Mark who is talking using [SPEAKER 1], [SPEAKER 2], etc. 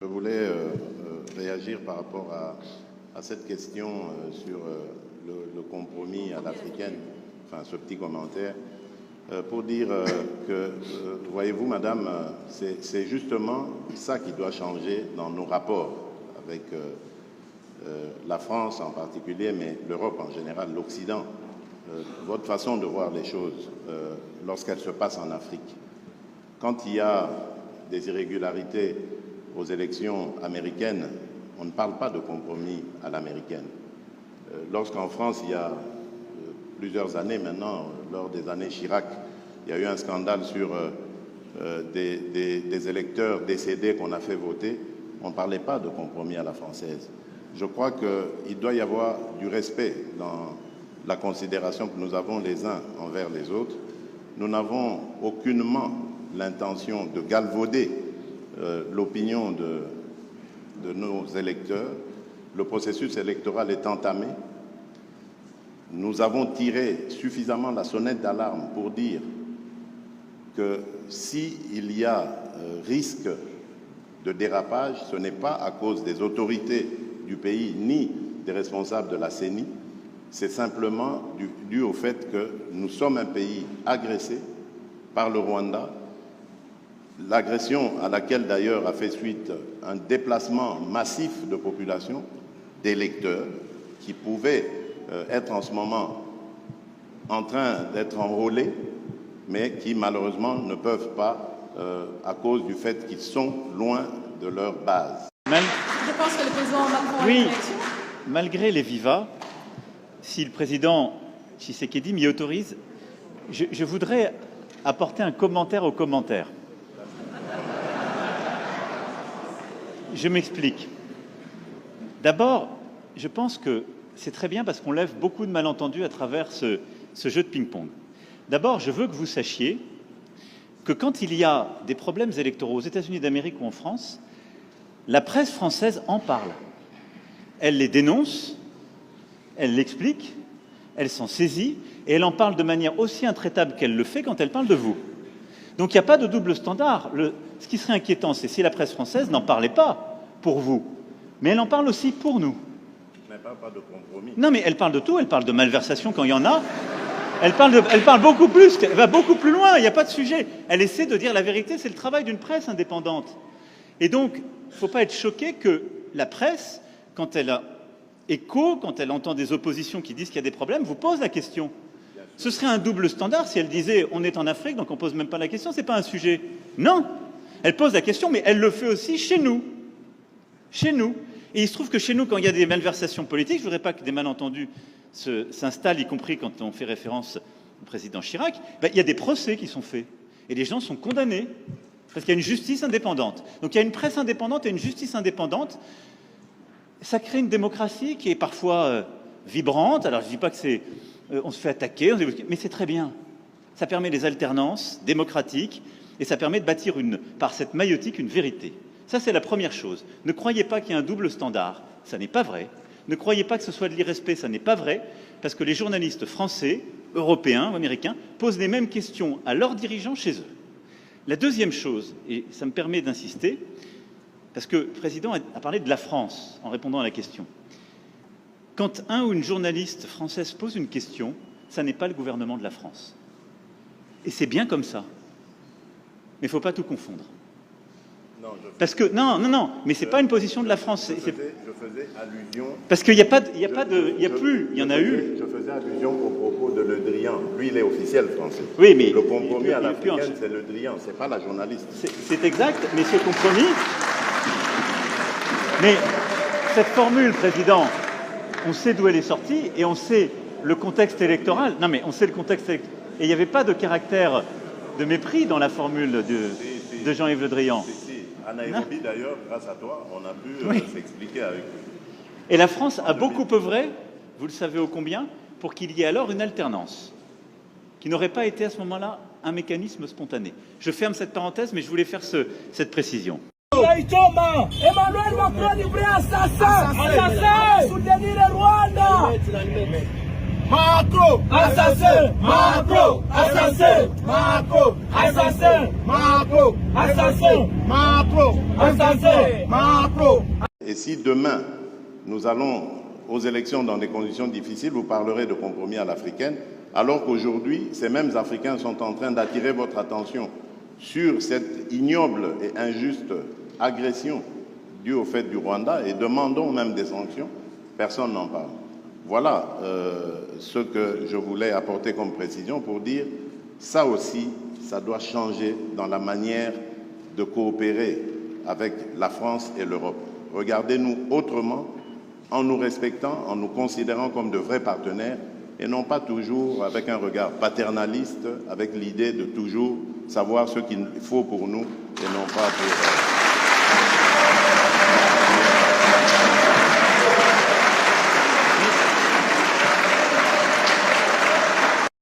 [SPEAKER 1] Je voulais réagir par rapport à cette question sur le compromis à l'africaine, enfin ce petit commentaire, pour dire que, voyez-vous madame, c'est justement ça qui doit changer dans nos rapports avec la France en particulier, mais l'Europe en général, l'Occident. Votre façon de voir les choses lorsqu'elles se passent en Afrique. Quand il y a des irrégularités aux élections américaines, on ne parle pas de compromis à l'américaine. Lorsqu'en France, il y a plusieurs années maintenant, lors des années Chirac, il y a eu un scandale sur des électeurs décédés qu'on a fait voter, on ne parlait pas de compromis à la française. Je crois qu'il doit y avoir du respect dans la considération que nous avons les uns envers les autres. Nous n'avons aucunement l'intention de galvauder l'opinion de nos électeurs. Le processus électoral est entamé. Nous avons tiré suffisamment la sonnette d'alarme pour dire que s'il y a risque de dérapage, ce n'est pas à cause des autorités du pays ni des responsables de la CENI, c'est simplement dû au fait que nous sommes un pays agressé par le Rwanda, l'agression à laquelle d'ailleurs a fait suite un déplacement massif de population, d'électeurs qui pouvaient être en ce moment en train d'être enrôlés, mais qui malheureusement ne peuvent pas à cause du fait qu'ils sont loin de leur base.
[SPEAKER 2] Je pense que le président Macron a une réaction.
[SPEAKER 3] Malgré les vivas, si le président Tshisekedi m'y autorise, je voudrais apporter un commentaire au commentaire. Je m'explique. D'abord, je pense que c'est très bien parce qu'on lève beaucoup de malentendus à travers ce jeu de ping-pong. D'abord, je veux que vous sachiez que quand il y a des problèmes électoraux aux États-Unis d'Amérique ou en France, la presse française en parle. Elle les dénonce, elle l'explique, elle s'en saisit et elle en parle de manière aussi intraitable qu'elle le fait quand elle parle de vous. Donc il n'y a pas de double standard. Ce qui serait inquiétant, c'est si la presse française n'en parlait pas pour vous, mais elle en parle aussi pour nous.
[SPEAKER 1] Mais pas de compromis.
[SPEAKER 3] Non, mais elle parle de tout, elle parle de malversation quand il y en a. Elle parle beaucoup plus, elle va beaucoup plus loin, il n'y a pas de sujet. Elle essaie de dire la vérité, c'est le travail d'une presse indépendante. Et donc, il ne faut pas être choqué que la presse, quand elle a écho, quand elle entend des oppositions qui disent qu'il y a des problèmes, vous pose la question. Ce serait un double standard si elle disait « on est en Afrique, donc on ne pose même pas la question, ce n'est pas un sujet ». Non, elle pose la question, mais elle le fait aussi chez nous. Chez nous. Et il se trouve que chez nous, quand il y a des malversations politiques, je ne voudrais pas que des malentendus s'installent, y compris quand on fait référence au président Chirac, il y a des procès qui sont faits. Et les gens sont condamnés, parce qu'il y a une justice indépendante. Donc il y a une presse indépendante et une justice indépendante. Ça crée une démocratie qui est parfois vibrante. Alors je ne dis pas que c'est... on se fait attaquer, mais c'est très bien. Ça permet les alternances démocratiques et ça permet de bâtir par cette maïotique une vérité. Ça, c'est la première chose. Ne croyez pas qu'il y a un double standard, ça n'est pas vrai. Ne croyez pas que ce soit de l'irrespect, ça n'est pas vrai, parce que les journalistes français, européens ou américains posent les mêmes questions à leurs dirigeants chez eux. La deuxième chose, et ça me permet d'insister, parce que le président a parlé de la France en répondant à la question. Quand un ou une journaliste française pose une question, ça n'est pas le gouvernement de la France. Et c'est bien comme ça. Mais il ne faut pas tout confondre.
[SPEAKER 1] Non,
[SPEAKER 3] parce que non, mais c'est pas une position de la France.
[SPEAKER 1] Je faisais allusion.
[SPEAKER 3] Parce qu'il n'y a pas de, il y en a eu.
[SPEAKER 1] Je faisais allusion au propos de Le Drian. Lui, il est officiel français.
[SPEAKER 3] Oui, mais
[SPEAKER 1] le compromis à l'africaine, c'est Le Drian, c'est pas la journaliste.
[SPEAKER 3] C'est exact, mais ce compromis. Mais cette formule, président, on sait d'où elle est sortie et on sait le contexte électoral. Non, mais on sait le contexte électoral. Et il n'y avait pas de caractère de mépris dans la formule de Jean-Yves Le Drian.
[SPEAKER 1] À Nairobi, d'ailleurs, grâce à toi, on a pu s'expliquer avec lui.
[SPEAKER 3] Et la France a beaucoup œuvré, vous le savez ô combien, pour qu'il y ait alors une alternance, qui n'aurait pas été à ce moment-là un mécanisme spontané. Je ferme cette parenthèse, mais je voulais faire cette précision.
[SPEAKER 4] Emmanuel Macron est vrai assassin! Soutenir le Rwanda! Macron, assassin, Macron, assassin, Macron, assassin, Macron, assassin, Macron, assassin, Macron.
[SPEAKER 1] Et si demain, nous allons aux élections dans des conditions difficiles, vous parlerez de compromis à l'africaine, alors qu'aujourd'hui, ces mêmes Africains sont en train d'attirer votre attention sur cette ignoble et injuste agression due au fait du Rwanda et demandons même des sanctions, personne n'en parle. Voilà ce que je voulais apporter comme précision pour dire ça aussi, ça doit changer dans la manière de coopérer avec la France et l'Europe. Regardez-nous autrement, en nous respectant, en nous considérant comme de vrais partenaires et non pas toujours avec un regard paternaliste, avec l'idée de toujours savoir ce qu'il faut pour nous et non pas pour...